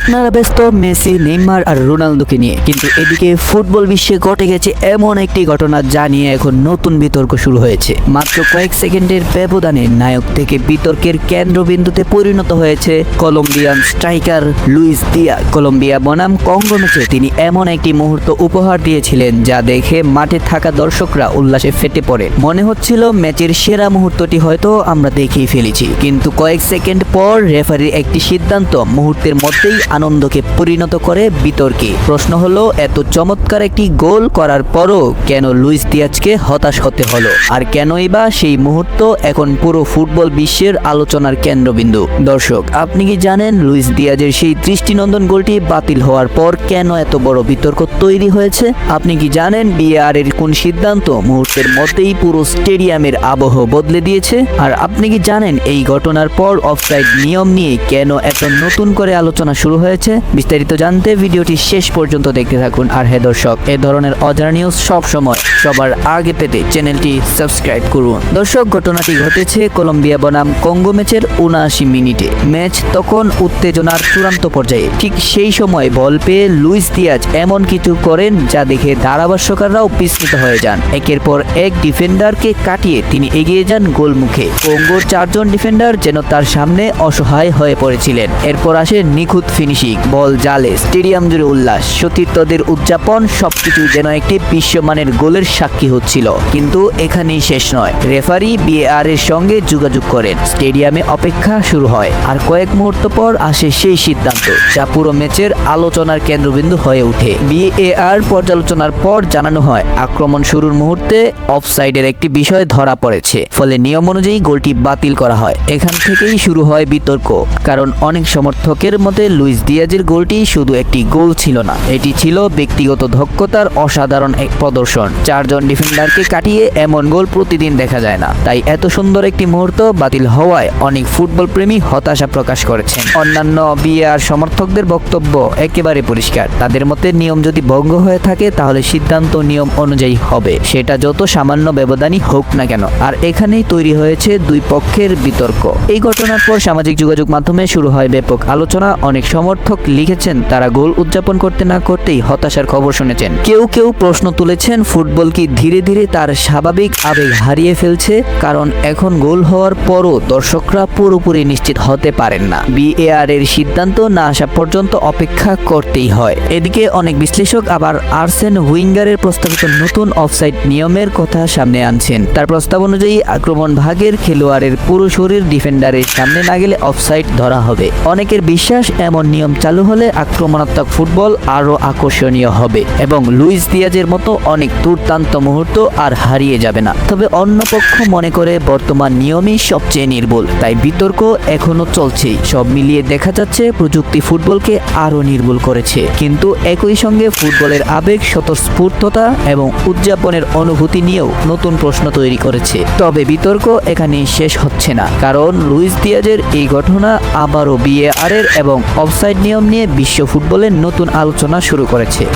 আপনারা ব্যস্ত Messi, Neymar আর রোনালদোকে নিয়ে, কিন্তু এদিকে ফুটবল বিশ্বে ঘটে গেছে এমন একটি ঘটনা যা নিয়ে এখন নতুন বিতর্ক শুরু হয়েছে। মাত্র কয়েক সেকেন্ডের ব্যবধানে নায়ক থেকে বিতর্কের কেন্দ্রবিন্দুতে পরিণত হয়েছে Colombian striker Luis Diaz. Colombia বনাম কঙ্গো ম্যাচে তিনি এমন একটি মুহূর্ত উপহার দিয়েছিলেন যা দেখে মাঠে থাকা দর্শকরা উল্লাসে ফেটে পড়ে। মনে হচ্ছিল ম্যাচের সেরা মুহূর্তটি হয়তো আমরা দেখেই ফেলেছি, কিন্তু কয়েক সেকেন্ড পর রেফারির একটি সিদ্ধান্ত মুহূর্তের মধ্যেই আনন্দকে পরিণত করে বিতর্কে। প্রশ্ন হলো, এত চমৎকার একটি গোল করার পরও কেন লুইস দিয়াজকে হতাশ হতে হলো, আর কেনই বা সেই মুহূর্ত এখন পুরো ফুটবল বিশ্বের আলোচনার কেন্দ্রবিন্দু। দর্শক, আপনি কি জানেন লুইস দিয়াজের সেই দৃষ্টিনন্দন গোলটি বাতিল হওয়ার পর কেন এত বড় বিতর্ক তৈরি হয়েছে? আপনি কি জানেন VAR এর কোন সিদ্ধান্ত মুহূর্তের মধ্যেই পুরো স্টেডিয়ামের আবহ বদলে দিয়েছে? আর আপনি কি জানেন এই ঘটনার পর অফসাইড নিয়ম নিয়ে কেন এত নতুন করে আলোচনা শুরু হয়েছে? বিস্তারিত জানতে ভিডিওটি শেষ পর্যন্ত দেখতে থাকুন। আর হ্যাঁ দর্শক, এ ধরনের অজানা নিউজ সব সময় সবার আগে পেতে চ্যানেলটি সাবস্ক্রাইব করুন। দর্শক, ঘটনাটি ঘটেছে কলম্বিয়া বনাম কঙ্গো ম্যাচের 79 মিনিটে। ম্যাচ তখন উত্তেজনার চূড়ান্ত পর্যায়ে। ঠিক সেই সময় বল পেয়ে লুইস দিয়াজ এমন কিছু করেন যা দেখে ধারাভাষ্যকাররাও বিস্মিত হয়ে যান। একের পর এক ডিফেন্ডারকে কাটিয়ে তিনি এগিয়ে যান গোলমুখে। কঙ্গোর 4 জন ডিফেন্ডার যেন তার সামনে অসহায় হয়ে পড়েছিলেন। এরপর আসে নিখুঁত ফিনিশিং, বল জালে, স্টেডিয়াম জুড়ে উল্লাস, সতীর্থদের উদযাপন, সবকিছু যেন একটি বিশ্বমানের গোলের সাক্ষী হচ্ছিল। কিন্তু এখানেই শেষ নয়। রেফারি VAR এর সঙ্গে যোগাযোগ করেন। স্টেডিয়ামে অপেক্ষা শুরু হয়। আর কয়েক মুহূর্ত পর আসে সেই সিদ্ধান্ত যা পুরো ম্যাচের আলোচনার কেন্দ্রবিন্দু হয়ে ওঠে। VAR পর্যালোচনার পর জানানো হয় আক্রমণ শুরুর মুহূর্তে অফসাইডের একটি বিষয় ধরা পড়েছে, ফলে নিয়ম অনুযায়ী গোলটি বাতিল করা হয়। এখান থেকেই শুরু হয় বিতর্ক, কারণ অনেক সমর্থকের মতে লুইস দিয়াজের গোলটি শুধু একটি গোল ছিল না, এটি ছিল ব্যক্তিগত দক্ষতার অসাধারণ এক প্রদর্শন। 4 জন ডিফেন্ডারকে কাটিয়ে এমন গোল প্রতিদিন দেখা যায় না। তাই এত সুন্দর একটি মুহূর্ত বাতিল হওয়ায় অনেক ফুটবল প্রেমী হতাশা প্রকাশ করেছেন। অন্যান্য VAR সমর্থকদের বক্তব্য একেবারে পরিষ্কার। তাদের মতে নিয়ম যদি ভঙ্গ হয়ে থাকে তাহলে সিদ্ধান্ত নিয়ম অনুযায়ী হবে, সেটা যত সামান্য ব্যবধানই হোক না কেন। আর এখানেই তৈরি হয়েছে দুই পক্ষের বিতর্ক। এই ঘটনার পর সামাজিক যোগাযোগ মাধ্যমে শুরু হয় ব্যাপক আলোচনা। অনেক সমর্থক লিখেছেন তারা গোল উদযাপন করতে না করতেই হতাশার খবর শুনেছেন। কেউ কেউ প্রশ্ন তুলেছেন, ফুটবল কি ধীরে ধীরে তার স্বাভাবিক আবেগ হারিয়ে ফেলছে? কারণ এখন গোল হওয়ার পরও দর্শকরা পুরোপুরি নিশ্চিত হতে পারেন না। VAR এর সিদ্ধান্ত না আসা পর্যন্ত অপেক্ষা করতেই হয়। এদিকে অনেক বিশ্লেষক আবার আর্সেন উইঙ্গারের প্রস্তাবিত নতুন অফসাইড নিয়মের কথা সামনে আনছেন। তার প্রস্তাব অনুযায়ী আক্রমণ ভাগের খেলোয়াড়ের পুরো শরীর ডিফেন্ডারের সামনে না গেলে অফসাইড ধরা হবে। অনেকের বিশ্বাস এমন নিয়ম চালু হলে আক্রমণাত্মক ফুটবল আরো আকর্ষণীয় হবে এবং লুইস দিয়াজের মতো অনেক দুর্দান্ত মুহূর্ত আর হারিয়ে যাবে না। তবে অন্য পক্ষ মনে করে বর্তমান নিয়মই সবচেয়ে নির্ভুল, তাই বিতর্ক এখনো চলছেই। সব মিলিয়ে দেখা যাচ্ছে প্রযুক্তি ফুটবলকে আরো নির্ভুল করেছে, কিন্তু একই সঙ্গে ফুটবলের আবেগ, স্বতঃস্ফূর্ততা এবং উদযাপনের অনুভূতি নিয়েও নতুন প্রশ্ন তৈরি করেছে। তবে বিতর্ক এখানেই শেষ হচ্ছে না, কারণ লুইস দিয়াজের এই ঘটনা আবারও VAR এর এবং অফসাইড নিয়ম নিয়ে বিশ্ব ফুটবলের নতুন আলোচনা শুরু করেছে।